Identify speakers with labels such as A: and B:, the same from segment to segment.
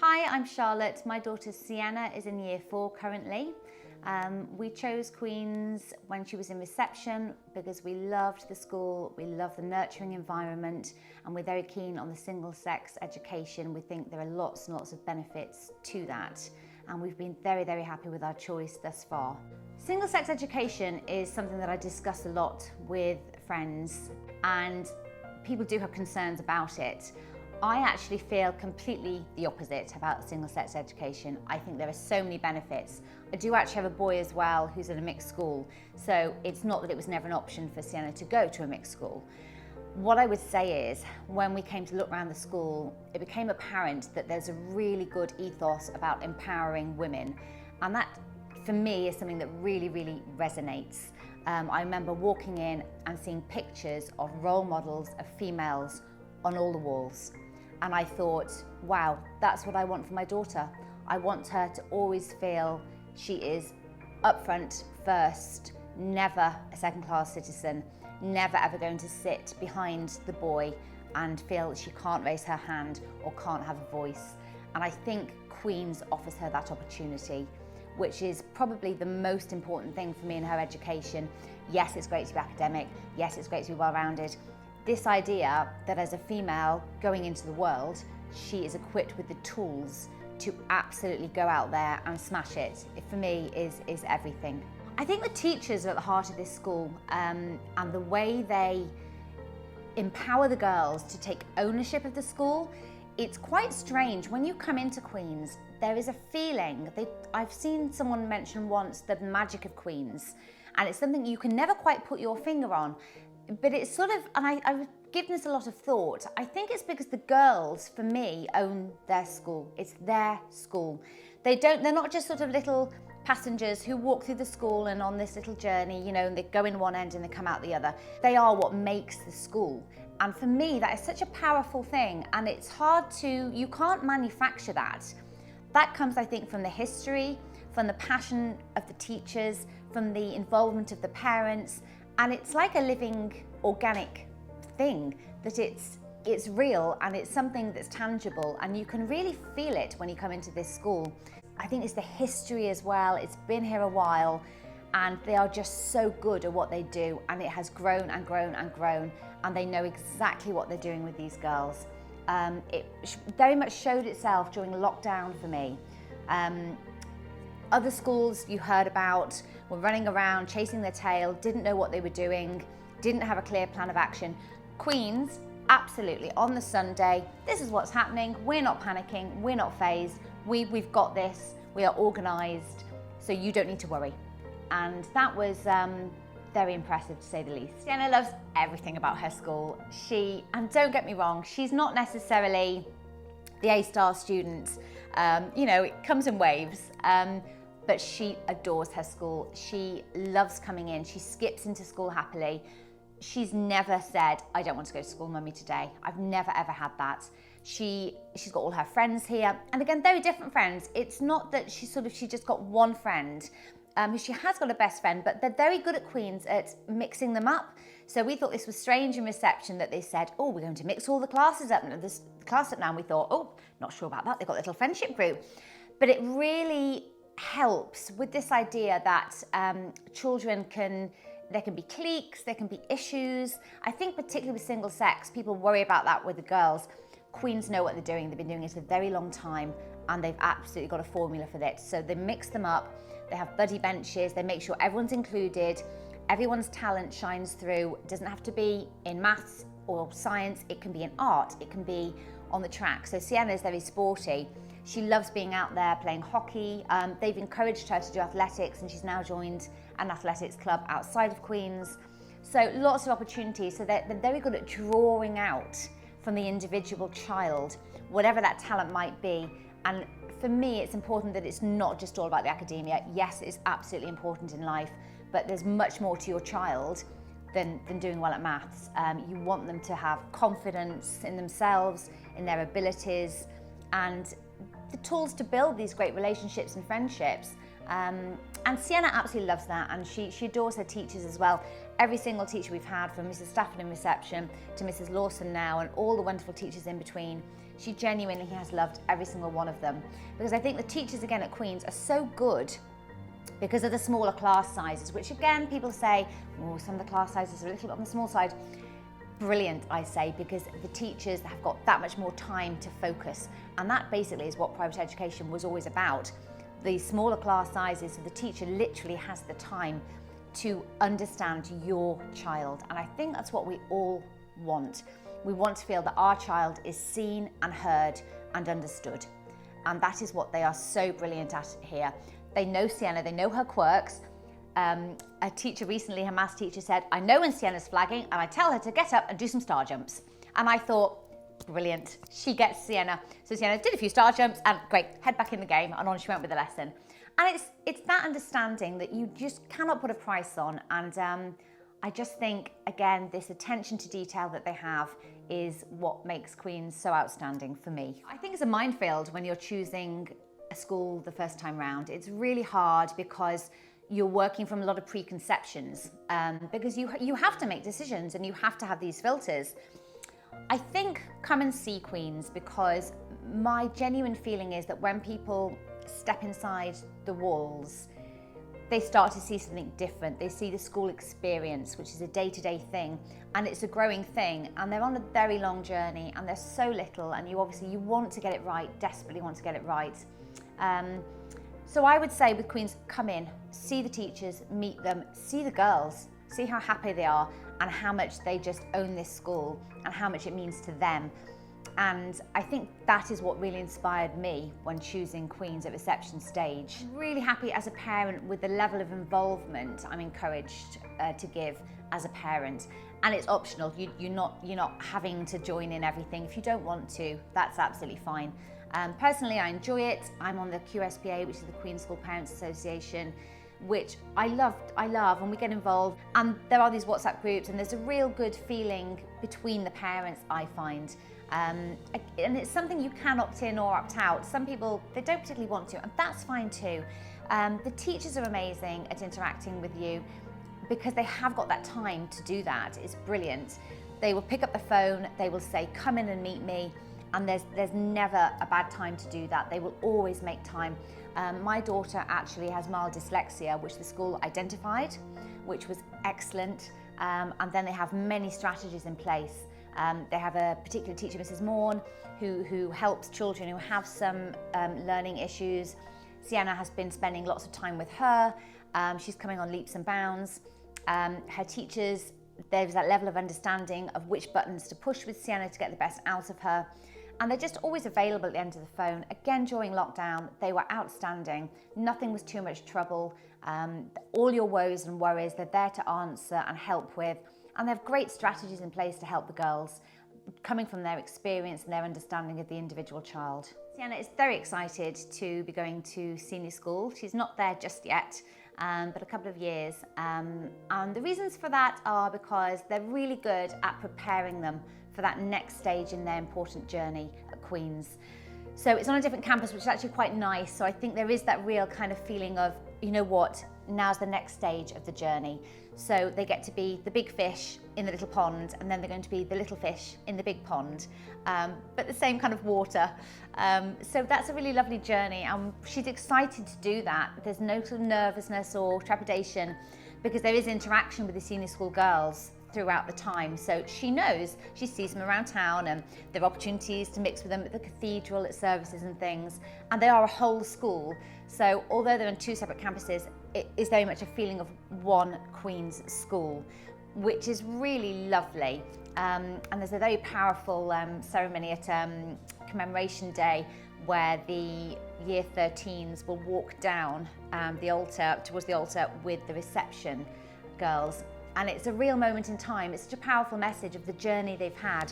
A: Hi, I'm Charlotte. My daughter Sienna is in year 4 currently. We chose Queen's when she was in reception because we loved the school, we love the nurturing environment, and we're very keen on the single-sex education. We think there are lots and lots of benefits to that, and we've been very, very happy with our choice thus far. Single-sex education is something that I discuss a lot with friends, and people do have concerns about it. I actually feel completely the opposite about single-sex education. I think there are so many benefits. I do actually have a boy as well who's in a mixed school, so it's not that it was never an option for Sienna to go to a mixed school. What I would say is, when we came to look around the school, it became apparent that there's a really good ethos about empowering women, and that, for me, is something that really, really resonates. I remember walking in and seeing pictures of role models of females on all the walls. And I thought, wow, that's what I want for my daughter. I want her to always feel she is upfront, first, never a second-class citizen, never ever going to sit behind the boy and feel that she can't raise her hand or can't have a voice. And I think Queen's offers her that opportunity, which is probably the most important thing for me in her education. Yes, it's great to be academic. Yes, it's great to be well-rounded. This idea that as a female going into the world, she is equipped with the tools to absolutely go out there and smash it, for me is everything. I think the teachers are at the heart of this school, and the way they empower the girls to take ownership of the school. It's quite strange. When you come into Queen's, there is a feeling, I've seen someone mention once the magic of Queen's, and it's something you can never quite put your finger on. But it's sort of, and I've given this a lot of thought, I think it's because the girls, for me, own their school. It's their school. They're not just sort of little passengers who walk through the school and on this little journey, you know, and they go in one end and they come out the other. They are what makes the school. And for me, that is such a powerful thing, and it's hard to, you can't manufacture that. That comes, I think, from the history, from the passion of the teachers, from the involvement of the parents. And it's like a living, organic thing, that it's real and it's something that's tangible, and you can really feel it when you come into this school. I think it's the history as well. It's been here a while, and they are just so good at what they do, and it has grown and grown and grown, and they know exactly what they're doing with these girls. It very much showed itself during lockdown for me. Other schools you heard about were running around, chasing their tail, didn't know what they were doing, didn't have a clear plan of action. Queen's, absolutely, on the Sunday, this is what's happening, we're not panicking, we're not phased, we've got this, we are organised, so you don't need to worry. And that was very impressive, to say the least. Sienna loves everything about her school. And don't get me wrong, she's not necessarily the A-star student. You know, it comes in waves. But she adores her school. She loves coming in. She skips into school happily. She's never said, I don't want to go to school, mummy, today. I've never, ever had that. She's got all her friends here. And again, very different friends. It's not that she just got one friend. She has got a best friend, but they're very good at Queen's at mixing them up. So we thought this was strange in reception that they said, oh, we're going to mix all the classes up, this class up now. And we thought, oh, not sure about that. They've got a little friendship group. But it really helps with this idea that children there can be cliques, there can be issues. I think particularly with single sex, people worry about that with the girls. Queen's know what they're doing. They've been doing it a very long time, and they've absolutely got a formula for this. So they mix them up. They have buddy benches. They make sure everyone's included. Everyone's talent shines through. It doesn't have to be in maths or science. It can be in art. It can be on the track. So Sienna's very sporty. She loves being out there playing hockey. They've encouraged her to do athletics, and she's now joined an athletics club outside of Queen's. So lots of opportunities. So they're very good at drawing out from the individual child, whatever that talent might be. And for me, it's important that it's not just all about the academia. Yes, it's absolutely important in life, but there's much more to your child than doing well at maths. You want them to have confidence in themselves, in their abilities, and the tools to build these great relationships and friendships. And Sienna absolutely loves that, and she adores her teachers as well. every single teacher we've had, from Mrs. Stafford in reception to Mrs. Lawson now, and all the wonderful teachers in between, she genuinely has loved every single one of them. Because I think the teachers again at Queen's are so good because of the smaller class sizes, which again people say, oh, some of the class sizes are a little bit on the small side. Brilliant, I say, because the teachers have got that much more time to focus, and that basically is what private education was always about. The smaller class sizes, so the teacher literally has the time to understand your child, and I think that's what we all want. We want to feel that our child is seen and heard and understood, and that is what they are so brilliant at here. They know Sienna, they know her quirks. A teacher recently, her maths teacher, said, I know when Sienna's flagging and I tell her to get up and do some star jumps. And I thought, brilliant, she gets Sienna. So Sienna did a few star jumps and great, head back in the game, and on she went with the lesson. And it's that understanding that you just cannot put a price on. And I just think, again, this attention to detail that they have is what makes Queen's so outstanding for me. I think it's a minefield when you're choosing a school the first time round. It's really hard because you're working from a lot of preconceptions, because you have to make decisions and you have to have these filters. I think come and see Queen's, because my genuine feeling is that when people step inside the walls, they start to see something different. They see the school experience, which is a day-to-day thing, and it's a growing thing, and they're on a very long journey, and there's so little, and you want to get it right, desperately want to get it right. So I would say with Queen's, come in, see the teachers, meet them, see the girls, see how happy they are and how much they just own this school and how much it means to them. And I think that is what really inspired me when choosing Queen's at reception stage. Really happy as a parent with the level of involvement I'm encouraged to give as a parent. And it's optional, you're not having to join in everything. If you don't want to, that's absolutely fine. Personally, I enjoy it. I'm on the QSPA, which is the Queen's School Parents Association, which I love, and we get involved. And there are these WhatsApp groups, and there's a real good feeling between the parents, I find. And it's something you can opt in or opt out. Some people, they don't particularly want to, and that's fine too. The teachers are amazing at interacting with you because they have got that time to do that. It's brilliant. They will pick up the phone, they will say, come in and meet me. And there's never a bad time to do that. They will always make time. My daughter actually has mild dyslexia, which the school identified, which was excellent. And then they have many strategies in place. They have a particular teacher, Mrs. Morn, who helps children who have some learning issues. Sienna has been spending lots of time with her. She's coming on leaps and bounds. Her teachers, there's that level of understanding of which buttons to push with Sienna to get the best out of her. And they're just always available at the end of the phone. Again, during lockdown, they were outstanding. Nothing was too much trouble. All your woes and worries, they're there to answer and help with. And they have great strategies in place to help the girls, coming from their experience and their understanding of the individual child. Sienna is very excited to be going to senior school. She's not there just yet, but a couple of years. And the reasons for that are because they're really good at preparing them for that next stage in their important journey at Queen's. So it's on a different campus, which is actually quite nice. So I think there is that real kind of feeling of, you know what, now's the next stage of the journey. So they get to be the big fish in the little pond, and then they're going to be the little fish in the big pond, but the same kind of water. So that's a really lovely journey, and she's excited to do that. There's no sort of nervousness or trepidation because there is interaction with the senior school girls throughout the time. So she knows, she sees them around town, and there are opportunities to mix with them at the cathedral, at services and things, and they are a whole school. So although they're on two separate campuses, it is very much a feeling of one Queen's school, which is really lovely. And there's a very powerful ceremony at Commemoration Day where the Year 13s will walk down the altar, towards the altar with the reception girls. And it's a real moment in time. It's such a powerful message of the journey they've had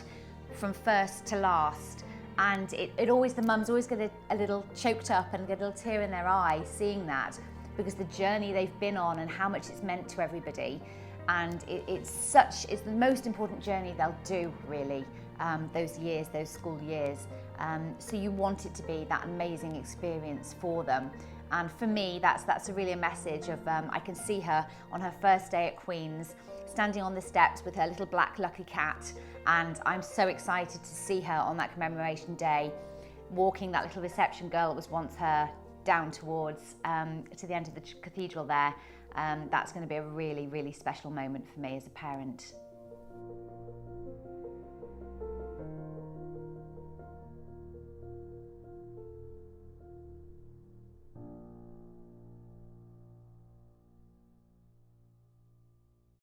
A: from first to last. And it always, the mums always get a little choked up and get a little tear in their eye seeing that, because the journey they've been on and how much it's meant to everybody. And it's the most important journey they'll do, really, those years, those school years. So you want it to be that amazing experience for them. And for me, that's really a message of, I can see her on her first day at Queen's, standing on the steps with her little black lucky cat, and I'm so excited to see her on that commemoration day, walking that little reception girl that was once her down towards to the end of the cathedral there. That's going to be a really, really special moment for me as a parent.